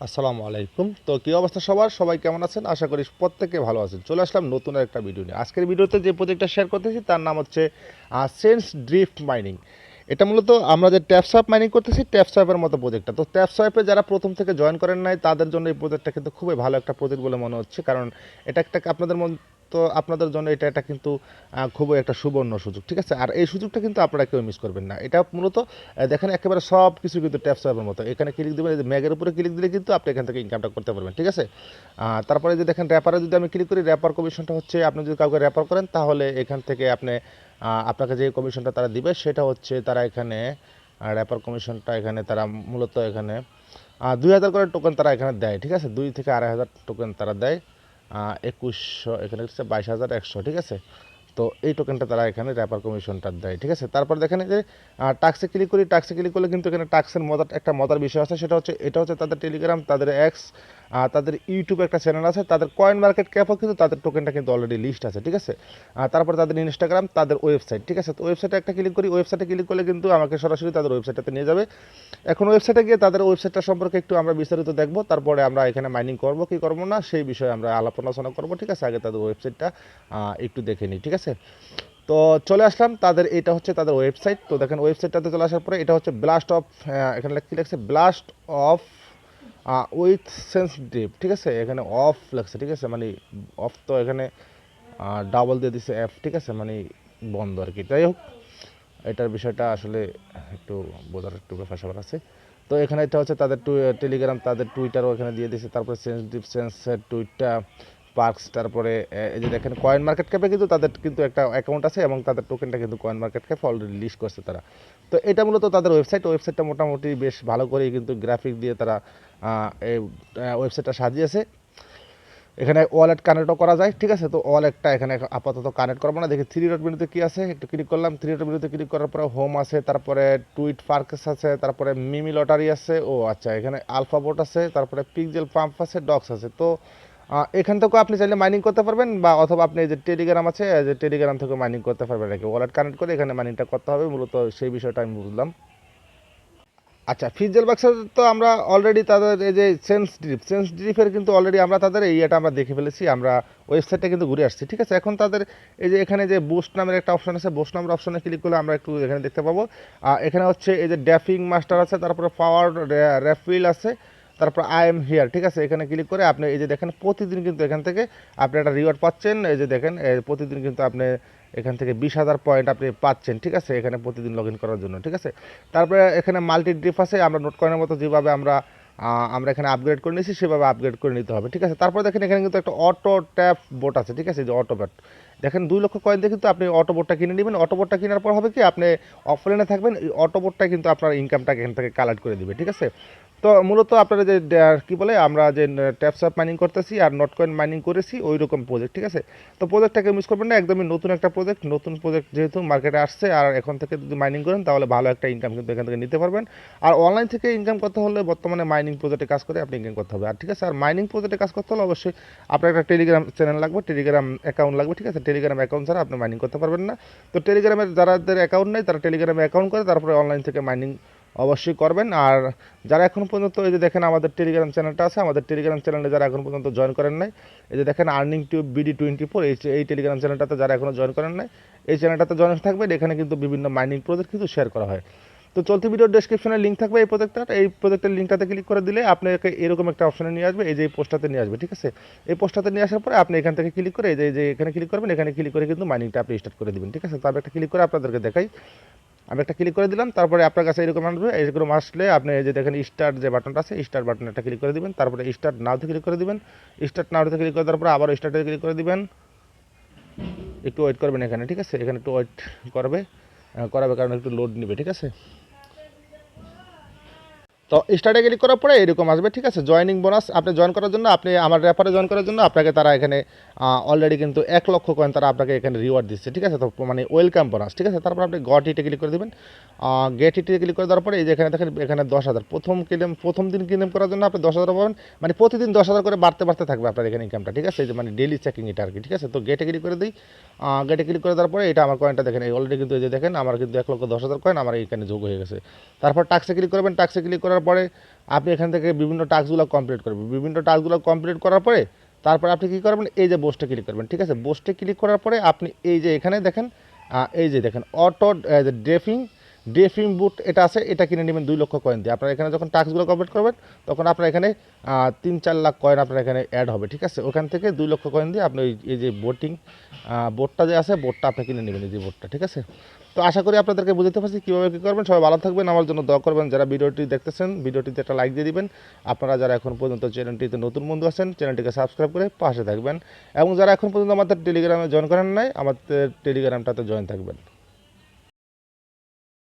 আসসালামু আলাইকুম। তো কী অবস্থা সবাই কেমন আছেন? আশা করি প্রত্যেকে ভালো আছেন। চলে আসলাম নতুন একটা ভিডিও নিয়ে। আজকের ভিডিওতে যে প্রজেক্টটা শেয়ার করতেছি তার নাম হচ্ছে সেন্স ড্রিফট মাইনিং। এটা মূলত আমরা যে ট্যাপসোয়াপ মাইনিং করতেছি ট্যাপসোয়াপের মতো প্রজেক্টটা। তো ট্যাপসোয়াপে যারা প্রথম থেকে জয়েন করেন নাই তাদের জন্য এই প্রজেক্টটা কিন্তু খুবই ভালো একটা প্রজেক্ট বলে মনে হচ্ছে। কারণ এটা একটা আপনাদের জন্য এটা কিন্তু খুবই একটা সুবর্ণ সুযোগ। ঠিক আছে? আর এই সুযোগটা কিন্তু আপনারা কেউ মিস করবেন না। এটা মূলত দেখেন একেবারে সব কিছু কিন্তু ট্যাপসোয়াপের মতো। এখানে ক্লিক দিবেন, এই যে ম্যাগের উপরে ক্লিক দিলে কিন্তু আপনি এখান থেকে ইনকামটা করতে পারবেন। ঠিক আছে? তারপরে যে দেখেন র্যাপারে যদি আমি ক্লিক করি, র্যাপার কমিশনটা হচ্ছে আপনি যদি কাউকে র্যাপার করেন তাহলে এখান থেকে আপনাকে যে কমিশনটা তারা দিবে সেটা হচ্ছে তারা এখানে র্যাপার কমিশনটা এখানে তারা মূলত এখানে ২,০০০ করে টোকেন তারা এখানে দেয়। ঠিক আছে? ২ থেকে ২,৫০০ টোকেন তারা দেয়। ২১০০ এখানে হচ্ছে ২২,১০০। ঠিক আছে? তো এই টোকেনটা তারা এখানে র্যাপার কমিশনটা দেয়। ঠিক আছে? তারপর দেখেন এই যে টাক্সে ক্লিক করি, টাক্সে ক্লিক করলে কিন্তু এখানে টাক্সের একটা মজার বিষয় আছে, সেটা হচ্ছে এটা হচ্ছে তাদের টেলিগ্রাম, তাদের এক্স, তাদের ইউটিউবে একটা চ্যানেল আছে, তাদের কয়েন মার্কেট ক্যাপও কিন্তু তাদের টোকেনটা কিন্তু অলরেডি লিস্ট আছে। ঠিক আছে? তারপর তাদের ইনস্টাগ্রাম, তাদের ওয়েবসাইট। ঠিক আছে? তো ওয়েবসাইটে একটা ক্লিক করি, ওয়েবসাইটে ক্লিক করলে কিন্তু আমাকে সরাসরি তাদের ওয়েবসাইটটাতে নিয়ে যাবে। এখন ওয়েবসাইটে গিয়ে তাদের ওয়েবসাইটটা সম্পর্কে একটু আমরা বিস্তারিত দেখব, তারপরে আমরা এখানে মাইনিং করব কি করব না সেই বিষয়ে আমরা আলাপ আলোচনা করব। ঠিক আছে? আগে তাদের ওয়েবসাইটটা একটু দেখে নিই। ঠিক আছে? তো চলে আসলাম, এটা হচ্ছে তাদের ওয়েবসাইট। তো দেখেন ওয়েবসাইটটাতে চলে আসার পরে এটা হচ্ছে ব্লাস্ট অফ, এখানে কি লেখছে ব্লাস্ট অফ উইথ সেন্সিটিভ। ঠিক আছে? এখানে অফ লেখছে। ঠিক আছে? মানে অফ তো এখানে ডাবল দিয়ে দিছে এফ। ঠিক আছে? মানে বন্ধ আর কি। যাই হোক, এটার বিষয়টা আসলে একটু বোঝার একটু ব্যাপার স্যাপার আছে। তো এখানে এটা হচ্ছে তাদের টেলিগ্রাম, তাদের টুইটারও এখানে দিয়ে দিয়েছে। তারপরে সেন্সিটিভ সেন্সের টুইটার পার্কস, তারপরে এই যে দেখেন কয়েন মার্কেট ক্যাপে কিন্তু তাদের কিন্তু একটা অ্যাকাউন্ট আছে এবং তাদের টোকেনটা কিন্তু কয়েন মার্কেট ক্যাপে অলরেডি লিস্ট করছে তারা। তো এটা মূলত তাদের ওয়েবসাইটটা মোটামুটি বেশ ভালো করেই কিন্তু গ্রাফিক দিয়ে তারা এই ওয়েবসাইটটা সাজিয়েছে। এখানে ওয়ালেট কানেক্টও করা যায়। ঠিক আছে? তো ওয়ালেটটা এখানে আপাতত কানেক্ট করবো না। দেখি থ্রি ডট মেনুতে কী আছে, একটু ক্লিক করলাম। থ্রি ডট মেনুতে ক্লিক করার পরে হোম আছে, তারপরে টুইট পার্কস আছে, তারপরে মিমি লটারি আছে, ও আচ্ছা এখানে আলফাবোট আছে, তারপরে পিকজেল পাম্প আছে, ডক্স আছে। তো এখান থেকেও আপনি চাইলে মাইনিং করতে পারবেন, বা অথবা আপনি যে টেলিগ্রাম আছে, যে টেলিগ্রাম থেকেও মাইনিং করতে পারবেন। আর কি ওয়ালেট কানেক্ট করে এখানে মাইনিংটা করতে হবে, মূলত সেই বিষয়টা আমি বুঝলাম। আচ্ছা, ফিজেল বাক্সে তো আমরা অলরেডি তাদের এই যে সেন্স ড্রিফের কিন্তু অলরেডি আমরা তাদের ইয়েটা আমরা দেখে ফেলেছি, আমরা ওয়েবসাইটটা কিন্তু ঘুরে আসছি। ঠিক আছে? এখন তাদের এই যে এখানে যে বুস্ট নামের একটা অপশন আছে, বুস্ট নামের অপশনে ক্লিক করলে আমরা একটু এখানে দেখতে পাবো। এখানে হচ্ছে এই যে ড্যাফিং মাস্টার আছে, তারপরে পাওয়ার রেফিল আছে, তারপর আই এম হিয়ার। ঠিক আছে? এখানে ক্লিক করে আপনি এই যে দেখেন প্রতিদিন কিন্তু এখান থেকে আপনি একটা রিওয়ার্ড পাচ্ছেন। এই যে দেখেন প্রতিদিন কিন্তু আপনি এখান থেকে 20,000 পয়েন্ট আপনি পাচ্ছেন। ঠিক আছে? এখানে প্রতিদিন লগ ইন করার জন্য। ঠিক আছে? তারপরে এখানে মাল্টি ড্রিপ আছে, আমরা নোট কয়েনের মতো যেভাবে আমরা এখানে আপগ্রেড করে নিয়েছি সেভাবে আপগ্রেড করে নিতে হবে। ঠিক আছে? তারপরে দেখেন এখানে কিন্তু একটা অটো ট্যাপ বোট আছে। ঠিক আছে? যে অটো বোট দেখেন 2 লক্ষ কয়েন দিয়ে কিন্তু আপনি অটো বোটটা কিনে নেবেন। অটো বোটটা কেনার পর হবে কি, আপনি অফলাইনে থাকবেন, এই অটো বোটটা কিন্তু আপনার ইনকামটা এখান থেকে কালেক্ট করে দিবে। ঠিক আছে? তো মূলত আপনারা যে কি বলে আমরা যে ট্যাপসঅ্যাপ মাইনিং করতেছি আর নট কয়েন মাইনিং করেছি ওই রকম প্রজেক্ট। ঠিক আছে? তো প্রজেক্টটাকে মিস করবেন না, একদমই নতুন একটা প্রজেক্ট, নতুন প্রজেক্ট যেহেতু মার্কেটে আসছে, আর এখন থেকে যদি মাইনিং করেন তাহলে ভালো একটা ইনকাম কিন্তু এখান থেকে নিতে পারবেন। আর অনলাইন থেকে ইনকাম করতে হলে বর্তমানে মাইনিং প্রজেক্টে কাজ করে আপনি ইনকাম করতে হবে। আর ঠিক আছে, আর মাইনিং প্রজেক্টে কাজ করতে হলে অবশ্যই আপনার একটা টেলিগ্রাম চ্যানেল লাগবে, টেলিগ্রাম অ্যাকাউন্ট লাগবে। ঠিক আছে? টেলিগ্রাম অ্যাকাউন্ট ছাড়া আপনি মাইনিং করতে পারবেন না। তো টেলিগ্রামের যাদের অ্যাকাউন্ট নেই তারা টেলিগ্রামে অ্যাকাউন্ট করে তারপরে অনলাইন থেকে মাইনিং অবশ্যই করবেন। আর যারা এখন পর্যন্ত এই যে দেখেন আমাদের টেলিগ্রাম চ্যানেলটা আছে, আমাদের টেলিগ্রাম চ্যানেলে যারা এখন পর্যন্ত জয়েন করেন নাই, এই যে দেখেন আর্নিং টিউব BD24, এই টেলিগ্রাম চ্যানেলটাতে যারা এখনও জয়েন করেন নাই, এই চ্যানেলটাতে জয়েন থাকবেন। এখানে কিন্তু বিভিন্ন মাইনিং প্রজেক্ট কিন্তু শেয়ার করা হয়। তো চলতি ভিডিওর ডেসক্রিপশনে লিঙ্ক থাকবে এই প্রজেক্টের লিঙ্কটাতে ক্লিক করে দিলে আপনাকে এরকম একটা অপশনে নিয়ে আসবে, এই যে এই পোস্টটাতে নিয়ে আসবে। ঠিক আছে? এই পোস্টটাতে নিয়ে আসার পরে আপনি এখান থেকে ক্লিক করে এই যে এখানে ক্লিক করবেন, এখানে ক্লিক করে কিন্তু মাইনিংটা আপনি স্টার্ট করে দিবেন। ঠিক আছে? তো আমি একটা ক্লিক করে আপনাদেরকে দেখাই। আমি একটা ক্লিক করে দিলাম, তারপরে আপনার কাছে এরকম আসবে। এরকম আসলে আপনি এই যে দেখেন স্টার্ট যে বাটনটা আছে, স্টার্ট বাটনে একটা ক্লিক করে দিবেন, তারপরে স্টার্ট নাওতে ক্লিক করে দিবেন। স্টার্ট নাওতে ক্লিক করে দেওয়ার পরে আবার স্টার্টে ক্লিক করে দিবেন। একটু ওয়েট করবেন এখানে। ঠিক আছে? এখানে একটু ওয়েট করাবে কারণ একটু লোড নেবে। ঠিক আছে? তো স্টার্টে ক্লিক করার পরে এরকম আসবে। ঠিক আছে? জয়েনিং বোনাস, আপনি জয়েন করার জন্য, আপনি আমার রেফারে জয়েন করার জন্য আপনাকে তারা এখানে অলরেডি কিন্তু 1,00,000 কয়েন তারা আপনাকে এখানে রিওয়ার্ড দিচ্ছে। ঠিক আছে? তো মানে ওয়েলকাম বোনাস। ঠিক আছে? তারপর আপনি গট ইটে ক্লিক করে দেবেন। গেট ইটে ক্লিক করে দেওয়ার পরে এই যে এখানে দেখেন এখানে 10,000 প্রথম দিন ক্লেম করার জন্য আপনি 10,000 পাবেন। মানে প্রতিদিন 10,000 করে বাড়তে থাকবে আপনার এখানে ইনকামটা। ঠিক আছে? এই যে মানে ডেইলি চেকিং এটা আর কি। ঠিক আছে? তো গেটে ক্লিক করে দিই। গেটে ক্লিক করে দেওয়ার পরে এটা আমার কয়েনটা দেখেন অলরেডি কিন্তু এই যে দেখেন আমার কিন্তু 1,10,000 কয়েন আমার এখানে যোগ হয়ে গেছে। তারপর টাক্সে ক্লিক করবেন। টাক্সে ক্লিক করার করার পরে আপনি এখান থেকে বিভিন্ন টাস্কগুলো কমপ্লিট করবেন। বিভিন্ন টাস্কগুলো কমপ্লিট করার পরে তারপরে আপনি কী করবেন, এই যে বোস্টে ক্লিক করবেন, ঠিক আছে। বোস্টে ক্লিক করার পরে আপনি এই যে এখানে দেখেন, এই যে দেখেন অটো ড্রেফিং বুট এটা আছে, এটা কিনে নেবেন 2 লক্ষ কয়েন দিয়ে। আপনারা এখানে যখন টাস্কগুলো কমপ্লিট করবেন তখন আপনার এখানে 3-4 লাখ কয়েন আপনার এখানে অ্যাড হবে, ঠিক আছে। ওখান থেকে 2 লক্ষ কয়েন দিয়ে আপনি এই যে বোটটা যে আছে বোটটা আপনি কিনে নেবেন, এই যে বোটটা, ঠিক আছে। তো আশা করি আপনাদেরকে বুঝতে পারছি কীভাবে কী করবেন। সবাই ভালো থাকবেন, আমার জন্য দোয়া করবেন। যারা ভিডিওটি দেখতেছেন ভিডিওটিতে একটা লাইক দিয়ে দিবেন। আপনারা যারা এখন পর্যন্ত চ্যানেলটিতে নতুন বন্ধু আছেন চ্যানেলটিকে সাবস্ক্রাইব করে পাশে থাকবেন, এবং যারা এখন পর্যন্ত আমাদের টেলিগ্রামে জয়েন করেন নাই আমাদের টেলিগ্রামটাতে জয়েন থাকবেন।